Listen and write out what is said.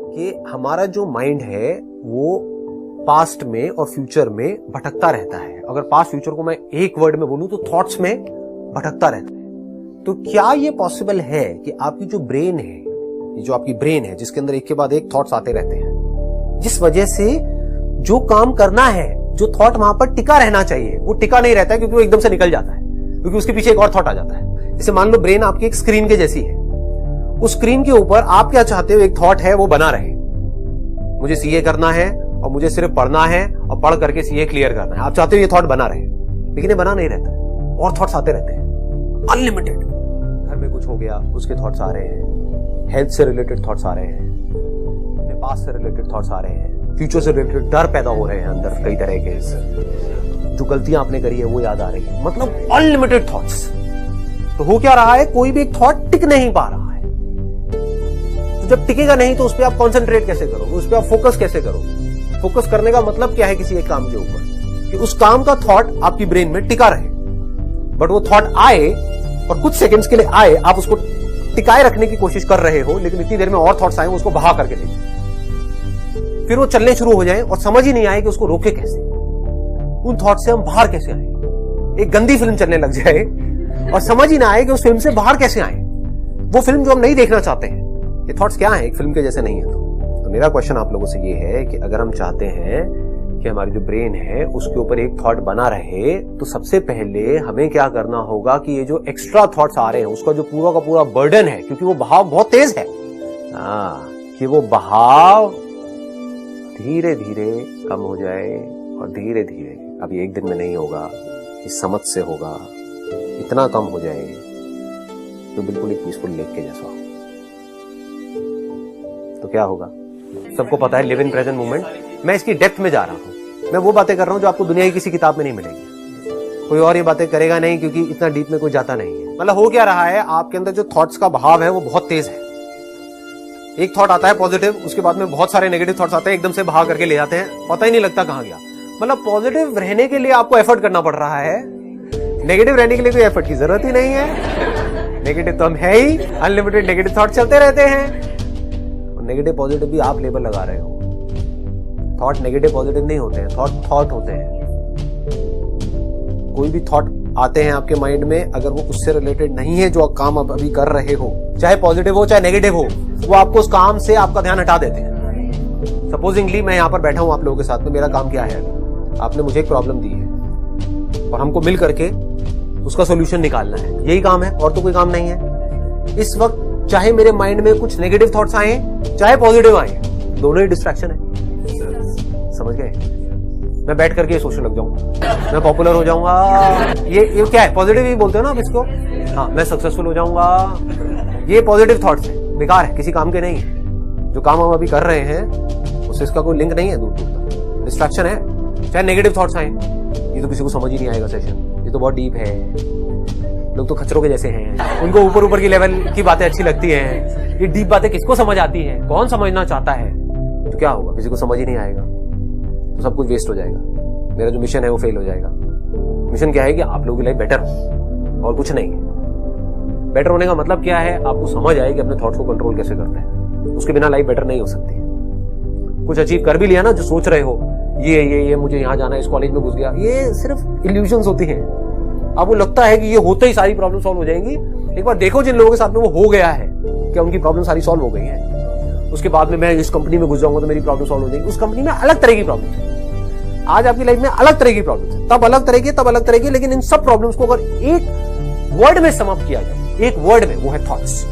कि हमारा जो माइंड है वो पास्ट में और फ्यूचर में भटकता रहता है। अगर पास्ट फ्यूचर को मैं एक वर्ड में बोलूं तो थॉट्स में भटकता रहता है। तो क्या ये पॉसिबल है कि आपकी जो ब्रेन है, ये जो आपकी ब्रेन है जिसके अंदर एक के बाद एक थॉट्स आते रहते हैं, जिस वजह से जो काम करना है, जो थॉट वहां पर टिका रहना चाहिए वो टिका नहीं रहता है, क्योंकि वो एकदम से निकल जाता है, क्योंकि उसके पीछे एक और थॉट आ जाता है। जैसे मान लो ब्रेन आपकी एक स्क्रीन के जैसी है, उस स्क्रीन के ऊपर आप क्या चाहते हो, एक थॉट है वो बना रहे, मुझे सीए करना है और मुझे सिर्फ पढ़ना है और पढ़ करके सीए क्लियर करना है। आप चाहते हो ये थॉट बना रहे, लेकिन ये बना नहीं रहता है और थॉट्स आते रहते हैं अनलिमिटेड। घर में कुछ हो गया उसके थॉट्स आ रहे हैं, हेल्थ से रिलेटेड थॉट्स आ रहे हैं, अपने पास्ट से रिलेटेड थॉट्स आ रहे हैं, फ्यूचर से रिलेटेड डर पैदा हो रहे हैं अंदर, कई तरह के जो गलतियां आपने करी है वो याद आ रही है, मतलब अनलिमिटेड थॉट्स। तो हो क्या रहा है, कोई भी एक थॉट टिक नहीं पा रहा है। तो जब टिकेगा नहीं तो उस पर आप कॉन्सेंट्रेट कैसे करोगे, उस पर आप फोकस कैसे करोगे। फोकस करने का मतलब क्या है किसी एक काम के ऊपर, कि उस काम का थॉट आपकी ब्रेन में टिका रहे। बट वो थॉट आए और कुछ सेकंड्स के लिए आए, आप उसको टिकाए रखने की कोशिश कर रहे हो, लेकिन इतनी देर में और थॉट्स आए उसको बहा करके देखें, फिर वो चलने शुरू हो जाए और समझ ही नहीं आए कि उसको रोके कैसे, उन थॉट से हम बाहर कैसे आए। एक गंदी फिल्म चलने लग जाए और समझ ही ना आए कि उस फिल्म से बाहर कैसे आए, वो फिल्म जो हम नहीं देखना चाहते हैं। ये थॉट्स क्या है, एक फिल्म के जैसे नहीं है। तो मेरा क्वेश्चन आप लोगों से ये है कि अगर हम चाहते हैं कि हमारी जो ब्रेन है उसके ऊपर एक थॉट बना रहे, तो सबसे पहले हमें क्या करना होगा कि ये जो एक्स्ट्रा थॉट्स आ रहे हैं उसका जो पूरा का पूरा बर्डन है, क्योंकि वो बहाव बहुत तेज है, कि वो बहाव धीरे धीरे कम हो जाए और धीरे धीरे, अभी एक दिन में नहीं होगा, इस समझ से होगा, इतना कम हो जाए तो बिल्कुल एक पीसफुल लेक के जैसा हो। तो क्या होगा, सबको पता है, लिव इन प्रेजेंट मोमेंट। मैं इसकी डेप्थ में जा रहा हूं, मैं वो बातें कर रहा हूं जो आपको दुनिया की किसी किताब में नहीं मिलेगी, कोई और ये बातें करेगा नहीं, क्योंकि इतना डीप में कोई जाता नहीं है। मतलब हो क्या रहा है, आपके अंदर जो थॉट्स का बहाव है वो बहुत तेज है। एक थॉट आता है पॉजिटिव, उसके बाद में बहुत सारे नेगेटिव थॉट्स आते हैं, एकदम से बहा करके ले जाते हैं, पता ही नहीं लगता कहां गया। मतलब पॉजिटिव रहने के लिए आपको एफर्ट करना पड़ रहा है, नेगेटिव रहने के लिए कोई एफर्ट की जरूरत ही नहीं है। नेगेटिव तो हम है ही, अनलिमिटेड नेगेटिव थॉट चलते रहते हैं, और नेगेटिव पॉजिटिव भी आप लेबल लगा रहे हो। थॉट नेगेटिव पॉजिटिव नहीं होते हैं, थॉट होते हैं। कोई भी थॉट आते हैं आपके माइंड में, अगर वो उससे रिलेटेड नहीं है जो काम आप अभी कर रहे हो, चाहे पॉजिटिव हो चाहे नेगेटिव हो, वो आपको उस काम से आपका ध्यान हटा देते हैं। सपोजिंगली मैं यहां पर बैठा हूं आप लोगों के साथ में, मेरा काम क्या है, आपने मुझे एक प्रॉब्लम दी है और हमको मिल करके उसका सोल्यूशन निकालना है, यही काम है और तो कोई काम नहीं है। इस वक्त चाहे मेरे माइंड में कुछ नेगेटिव थॉट्स आए चाहे पॉजिटिव आए, दोनों ही डिस्ट्रैक्शन है। समझ गए, मैं बैठ करके ये सोचने लग जाऊंगा, मैं पॉपुलर हो जाऊंगा, ये क्या है, पॉजिटिव ही बोलते हो ना आप इसको, हाँ, मैं सक्सेसफुल हो जाऊंगा, ये पॉजिटिव थॉट्स है, बेकार है, किसी काम के नहीं है। जो काम हम अभी कर रहे हैं उससे इसका कोई लिंक नहीं है, दूर दूर तक डिस्ट्रैक्शन है। चाहे नेगेटिव थॉट्स आए, ये तो किसी को समझ ही नहीं आएगा सेशन, ये तो बहुत डीप है, लोग तो खच्चरों के जैसे हैं, उनको ऊपर ऊपर की लेवल की बातें अच्छी लगती हैं। ये डीप बातें किसको समझ आती है, कौन समझना चाहता है। तो क्या होगा, किसी को समझ ही नहीं आएगा, तो सब कुछ वेस्ट हो जाएगा, मेरा जो मिशन है वो फेल हो जाएगा। मिशन क्या है कि आप लोगों की लाइफ बेटर हो और कुछ नहीं। बेटर होने का मतलब क्या है, आपको समझ आए कि अपने थॉट्स को कंट्रोल कैसे करते हैं, उसके बिना लाइफ बेटर नहीं हो सकती। कुछ अचीव कर भी लिया ना, जो सोच रहे हो ये मुझे यहाँ जाना है, इस कॉलेज में घुस गया, ये सिर्फ इल्यूजन्स होती हैं। आपको लगता है कि ये होते ही सारी प्रॉब्लम सॉल्व हो जाएंगी। एक बार देखो जिन लोगों के साथ में वो हो गया है, क्या उनकी प्रॉब्लम सारी सॉल्व हो गई है। उसके बाद में मैं इस कंपनी में घुस जाऊंगा तो मेरी प्रॉब्लम सॉल्व हो जाएगी। उस कंपनी में अलग तरह की प्रॉब्लम है, आज आपकी लाइफ में अलग तरह की प्रॉब्लम है, तब अलग तरह की, तब अलग तरह की, लेकिन इन सब प्रॉब्लम्स को अगर एक वर्ड में सम अप किया जाए, एक वर्ड में, वो है थॉट्स।